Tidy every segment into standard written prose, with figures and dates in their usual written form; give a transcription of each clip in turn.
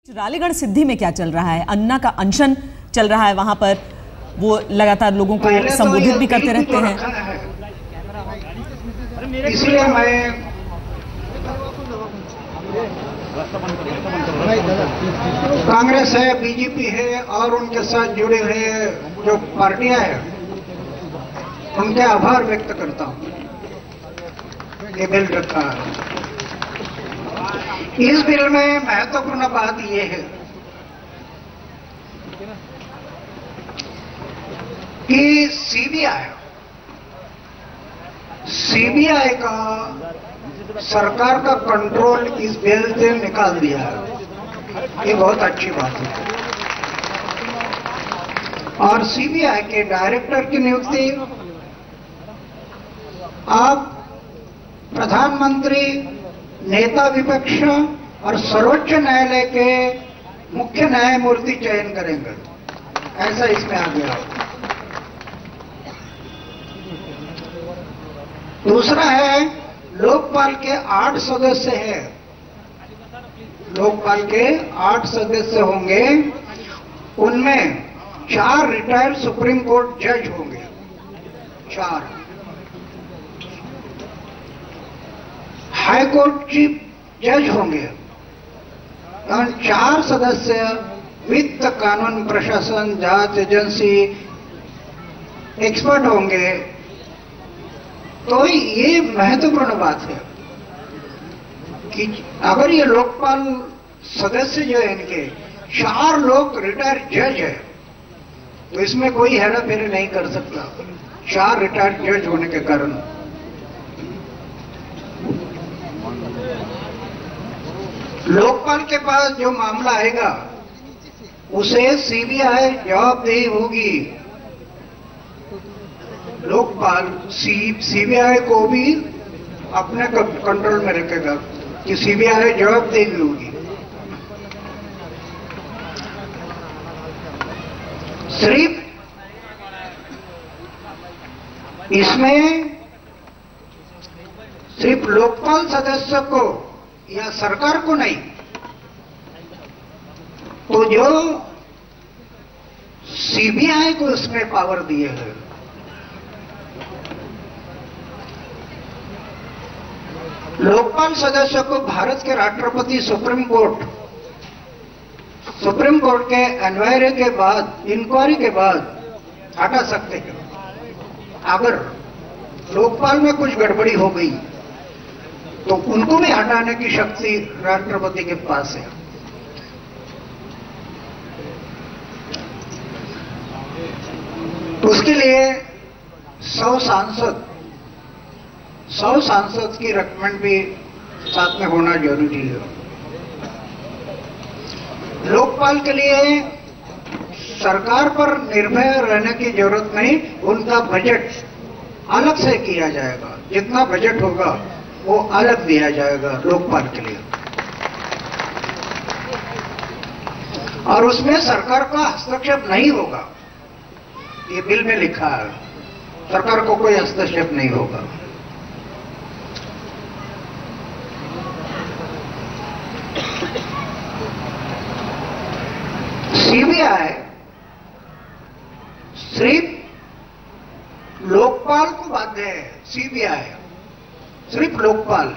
रालेगढ़ सिद्धि में क्या चल रहा है? अन्ना का अनशन चल रहा है वहां पर, वो लगातार लोगों को संबोधित भी करते रहते हैं। इसलिए मैं कांग्रेस है, बीजेपी है और उनके साथ जुड़े हुए जो पार्टियां हैं उनके आभार व्यक्त करता हूं। ये बिल रखा है। इस बिल में महत्वपूर्ण बात यह है कि सीबीआई का सरकार का कंट्रोल इस बिल से निकाल दिया है। ये बहुत अच्छी बात है। और सीबीआई के डायरेक्टर की नियुक्ति आप प्रधानमंत्री, नेता विपक्ष और सर्वोच्च न्यायालय के मुख्य न्यायमूर्ति चयन करेंगे, ऐसा इसमें आ गया। दूसरा है, लोकपाल के 8 सदस्य हैं। लोकपाल के 8 सदस्य होंगे, उनमें 4 रिटायर्ड सुप्रीम कोर्ट जज होंगे। 4 हाई कोर्ट चीफ जज होंगे और 4 सदस्य वित्त, कानून, प्रशासन, जांच एजेंसी एक्सपर्ट होंगे। तो ये महत्वपूर्ण बात है कि अगर ये लोकपाल सदस्य जो है इनके 4 लोग रिटायर्ड जज है तो इसमें कोई हेरा फेरी नहीं कर सकता, 4 रिटायर्ड जज होने के कारण। लोकपाल के पास जो मामला आएगा उसे सीबीआई जवाबदेही होगी। लोकपाल सीबीआई को भी अपने कंट्रोल में रखेगा कि सीबीआई जवाबदेही होगी। सिर्फ इसमें सिर्फ लोकपाल सदस्य को या सरकार को नहीं, तो जो सीबीआई को इसमें पावर दिए हैं, लोकपाल सदस्य को भारत के राष्ट्रपति सुप्रीम कोर्ट के इंक्वायरी के बाद हटा सकते हैं। अगर लोकपाल में कुछ गड़बड़ी हो गई तो उनको भी हटाने की शक्ति राष्ट्रपति के पास है। उसके लिए 100 सांसद की रिकमेंड भी साथ में होना जरूरी है। लोकपाल के लिए सरकार पर निर्भर रहने की जरूरत नहीं, उनका बजट अलग से किया जाएगा। जितना बजट होगा वो अलग दिया जाएगा लोकपाल के लिए, और उसमें सरकार का हस्तक्षेप नहीं होगा। ये बिल में लिखा है, सरकार को कोई हस्तक्षेप नहीं होगा। सीबीआई सिर्फ लोकपाल को बाध्य है। सीबीआई सिर्फ लोकपाल,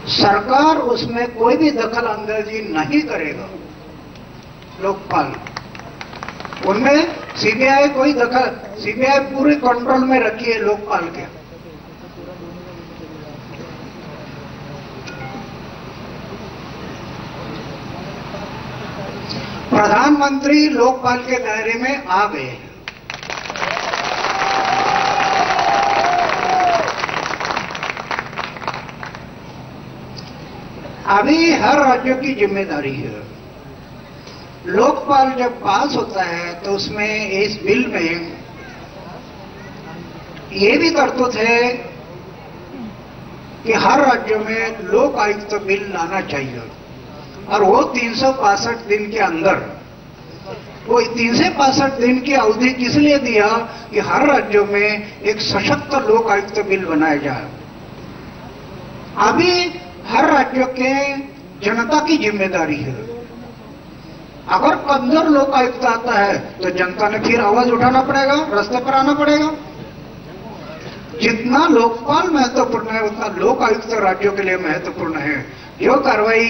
सरकार उसमें कोई भी दखल अंदाजी नहीं करेगा। लोकपाल उनमें सीबीआई पूरे कंट्रोल में रखी है लोकपाल के। प्रधानमंत्री लोकपाल के दायरे में आ गए हैं। अभी हर राज्य की जिम्मेदारी है। लोकपाल जब पास होता है तो उसमें इस बिल में ये भी तरतूत है कि हर राज्य में लोक आयुक्त बिल लाना चाहिए, और वो 365 दिन के अंदर। वो 365 दिन की अवधि किस लिए दिया कि हर राज्यों में एक सशक्त लोक आयुक्त बिल बनाया जाए। अभी हर राज्यों के जनता की जिम्मेदारी है। अगर कमजोर लोकायुक्त आता है तो जनता ने फिर आवाज उठाना पड़ेगा, रास्ते पर आना पड़ेगा। जितना लोकपाल महत्वपूर्ण है उतना लोकायुक्त राज्यों के लिए महत्वपूर्ण है। जो कार्रवाई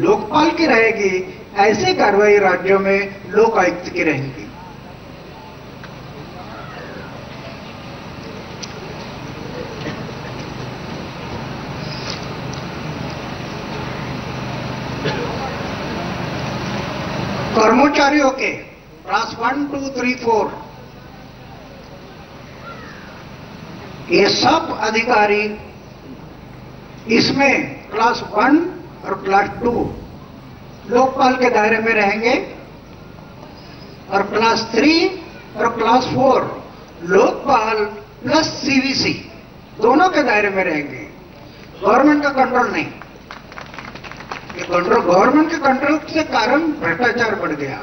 लोकपाल की रहेगी, ऐसी कार्रवाई राज्यों में लोकायुक्त की रहेगी। कर्मचारियों के क्लास 1, 2, 3, 4 ये सब अधिकारी इसमें क्लास 1 और क्लास 2 लोकपाल के दायरे में रहेंगे और क्लास 3 और क्लास 4 लोकपाल प्लस सीवीसी दोनों के दायरे में रहेंगे। गवर्नमेंट का कंट्रोल नहीं। गवर्नमेंट के कंट्रोल से कारण भ्रष्टाचार बढ़ गया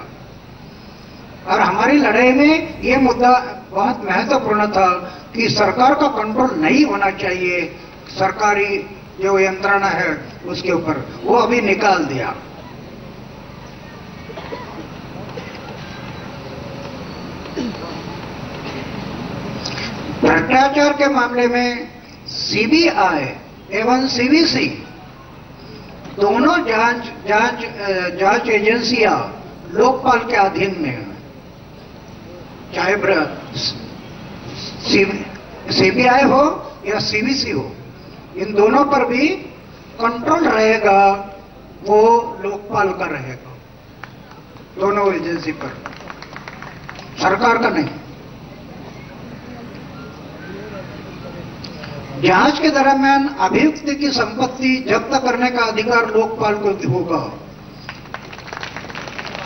और हमारी लड़ाई में यह मुद्दा बहुत महत्वपूर्ण था कि सरकार का कंट्रोल नहीं होना चाहिए। सरकारी जो यंत्रणा है उसके ऊपर वो अभी निकाल दिया। भ्रष्टाचार के मामले में सीबीआई एवं सीवीसी दोनों जांच एजेंसियां लोकपाल के अधीन में है। चाहे सीबीआई हो या सीवीसी हो, इन दोनों पर भी कंट्रोल रहेगा, वो लोकपाल का रहेगा। दोनों एजेंसी पर, सरकार का नहीं। जांच के दरमियान अभियुक्त की संपत्ति जब्त करने का अधिकार लोकपाल को होगा।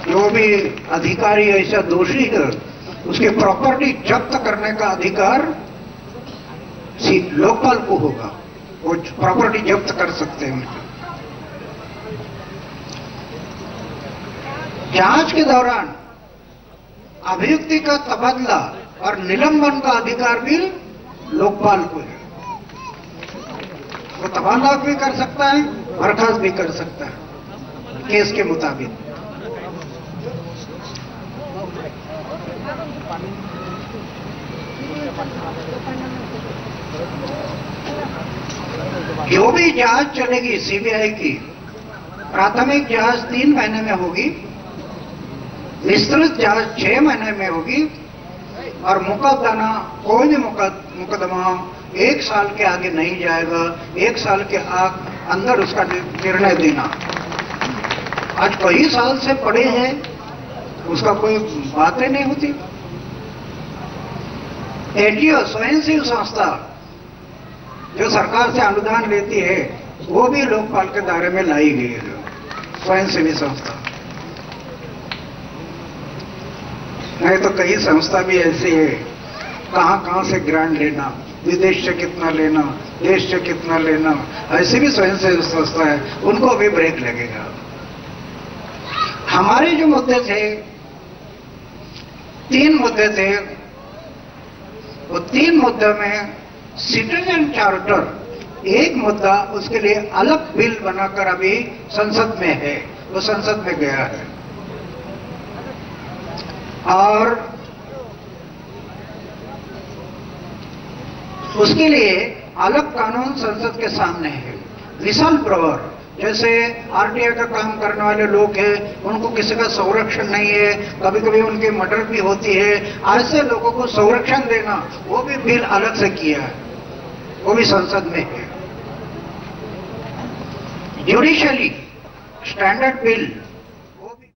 जो भी अधिकारी ऐसा दोषी है उसकी प्रॉपर्टी जब्त करने का अधिकार लोकपाल को होगा। वो प्रॉपर्टी जब्त कर सकते हैं। जांच के दौरान अभियुक्ति का तबादला और निलंबन का अधिकार भी लोकपाल को है। वो तबादला भी कर सकता है, बर्खास्त भी कर सकता है केस के मुताबिक। जो भी जांच चलेगी सीबीआई की, प्राथमिक जांच 3 महीने में होगी, विस्तृत जांच 6 महीने में होगी और मुकदमा, कोई भी मुकदमा 1 साल के आगे नहीं जाएगा। 1 साल के अंदर उसका निर्णय देना। आज कई साल से पड़े हैं, उसका कोई बातें नहीं होती। एनजीओ, स्वयंसेवी संस्था जो सरकार से अनुदान लेती है, वो भी लोकपाल के दायरे में लाई गई है। स्वयंसेवी संस्था नहीं तो कई संस्था भी ऐसी है, कहां से ग्रांट लेना, विदेश से कितना लेना, देश से कितना लेना, ऐसी भी स्वयंसेवी संस्था है, उनको भी ब्रेक लगेगा। हमारे जो मुद्दे थे, 3 मुद्दे थे, वो 3 मुद्दों में सिटीजन चार्टर एक मुद्दा, उसके लिए अलग बिल बनाकर अभी संसद में है, वो संसद में गया है और उसके लिए अलग कानून संसद के सामने है। विसल ब्रोवर, जैसे आरटीआई का काम करने वाले लोग हैं, उनको किसी का संरक्षण नहीं है, कभी कभी उनकी मर्डर भी होती है, ऐसे लोगों को संरक्षण देना, वो भी बिल अलग से किया है, वो भी संसद में है। Judicially standard bill